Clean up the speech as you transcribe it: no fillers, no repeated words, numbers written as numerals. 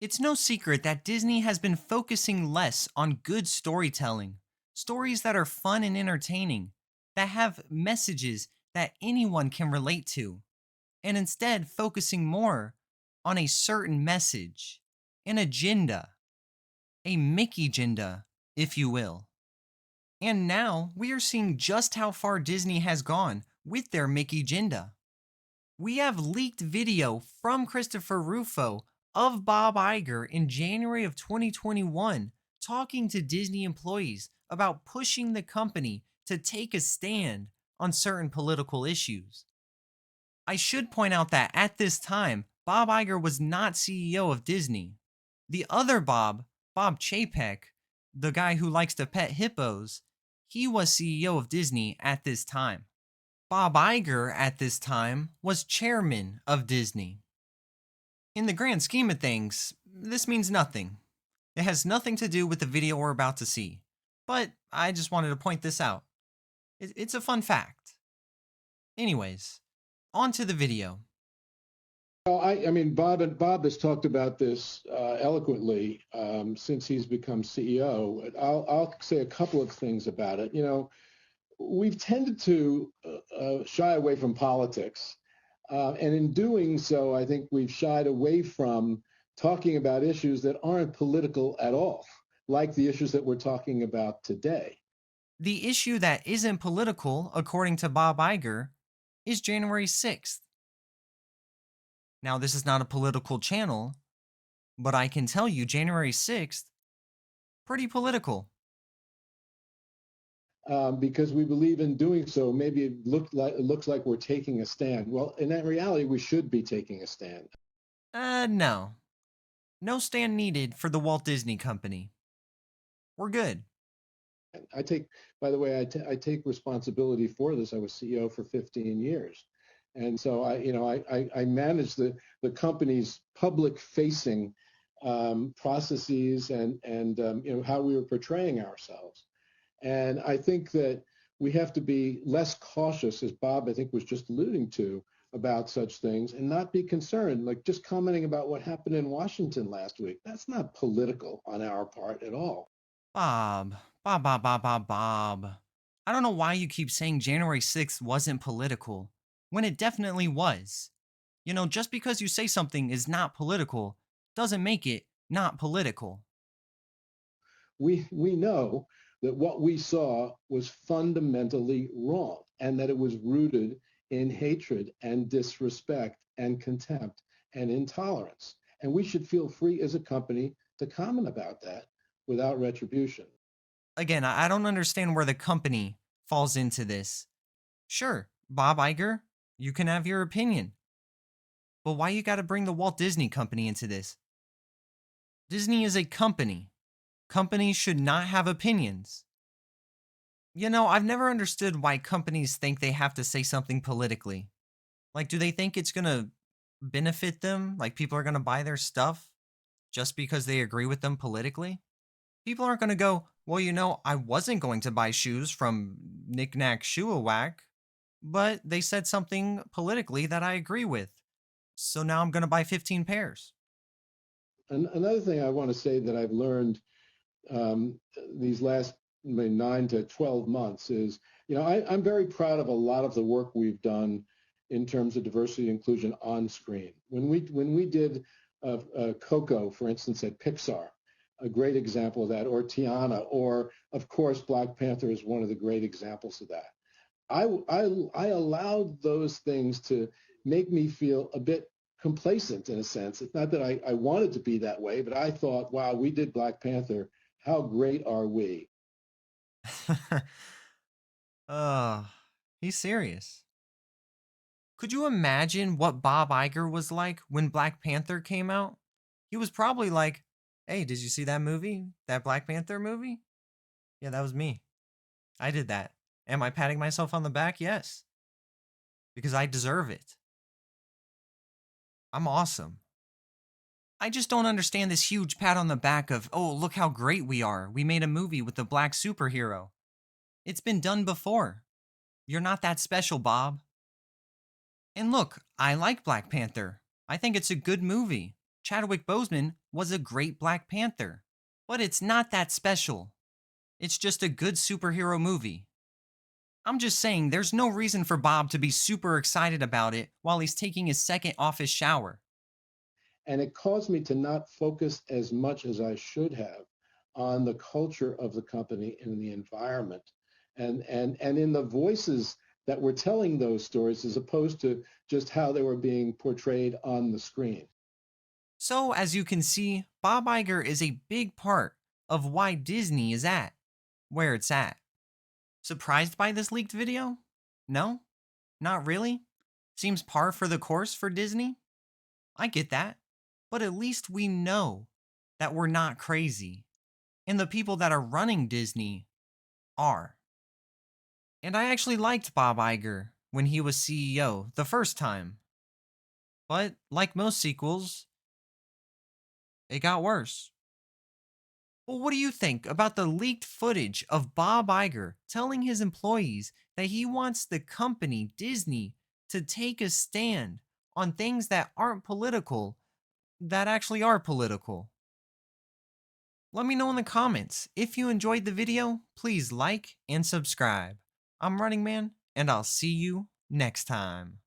It's no secret that Disney has been focusing less on good storytelling, stories that are fun and entertaining, that have messages that anyone can relate to, and instead focusing more on a certain message, an agenda, a Mickey agenda, if you will. And now we are seeing just how far Disney has gone with their Mickey agenda. We have leaked video from Christopher Rufo of Bob Iger in January of 2021 talking to Disney employees about pushing the company to take a stand on certain political issues. I should point out that at this time, Bob Iger was not CEO of Disney. The other Bob, Bob Chapek, the guy who likes to pet hippos, he was CEO of Disney at this time. Bob Iger at this time was chairman of Disney. In the grand scheme of things, this means nothing. It has nothing to do with the video we're about to see. But I just wanted to point this out. It's a fun fact. Anyways, on to the video. Well, I mean, Bob has talked about this eloquently since he's become CEO. I'll say a couple of things about it. We've tended to shy away from politics, and in doing so, I think we've shied away from talking about issues that aren't political at all, like the issues that we're talking about today. The issue that isn't political, according to Bob Iger, is January 6th. Now, this is not a political channel, but I can tell you January 6th, pretty political. Because we believe in doing so, maybe it looks like we're taking a stand. Well, in that reality, we should be taking a stand. No. No stand needed for the Walt Disney Company. We're good. I take, by the way, I take responsibility for this. I was CEO for 15 years. And so I manage the company's public facing processes and how we were portraying ourselves. And I think that we have to be less cautious, as Bob, I think, was just alluding to, about such things and not be concerned. Like just commenting about what happened in Washington last week, that's not political on our part at all. Bob. I don't know why you keep saying January 6th wasn't political, when it definitely was. Just because you say something is not political doesn't make it not political. We know that what we saw was fundamentally wrong and that it was rooted in hatred and disrespect and contempt and intolerance. And we should feel free as a company to comment about that without retribution. Again, I don't understand where the company falls into this. Sure, Bob Iger, you can have your opinion. But why you gotta bring the Walt Disney Company into this? Disney is a company. Companies should not have opinions. I've never understood why companies think they have to say something politically. Like, do they think it's gonna benefit them? Like, people are gonna buy their stuff just because they agree with them politically? People aren't gonna go, well, I wasn't going to buy shoes from Knick Knack Shoe-a-Whack, but they said something politically that I agree with. So now I'm gonna buy 15 pairs. And another thing I want to say that I've learned these last 9 to 12 months is, I'm very proud of a lot of the work we've done in terms of diversity and inclusion on screen. When we did Coco, for instance, at Pixar, a great example of that, or Tiana, or of course Black Panther is one of the great examples of that. I allowed those things to make me feel a bit complacent in a sense. It's not that I wanted to be that way, but I thought, wow, we did Black Panther. How great are we? Oh, he's serious. Could you imagine what Bob Iger was like when Black Panther came out? He was probably like, hey, did you see that movie? That Black Panther movie? Yeah, that was me. I did that. Am I patting myself on the back? Yes. Because I deserve it. I'm awesome. I just don't understand this huge pat on the back of, oh, look how great we are. We made a movie with a black superhero. It's been done before. You're not that special, Bob. And look, I like Black Panther. I think it's a good movie. Chadwick Boseman was a great Black Panther, but it's not that special. It's just a good superhero movie. I'm just saying there's no reason for Bob to be super excited about it while he's taking his second off his shower. And it caused me to not focus as much as I should have on the culture of the company and the environment and in the voices that were telling those stories as opposed to just how they were being portrayed on the screen. So, as you can see, Bob Iger is a big part of why Disney is at where it's at. Surprised by this leaked video? No? Not really? Seems par for the course for Disney? I get that. But at least we know that we're not crazy. And the people that are running Disney are. And I actually liked Bob Iger when he was CEO the first time. But like most sequels, it got worse. Well, what do you think about the leaked footage of Bob Iger telling his employees that he wants the company, Disney, to take a stand on things that aren't political, that actually are political? Let me know in the comments. If you enjoyed the video, please like and subscribe. I'm Running Man, and I'll see you next time.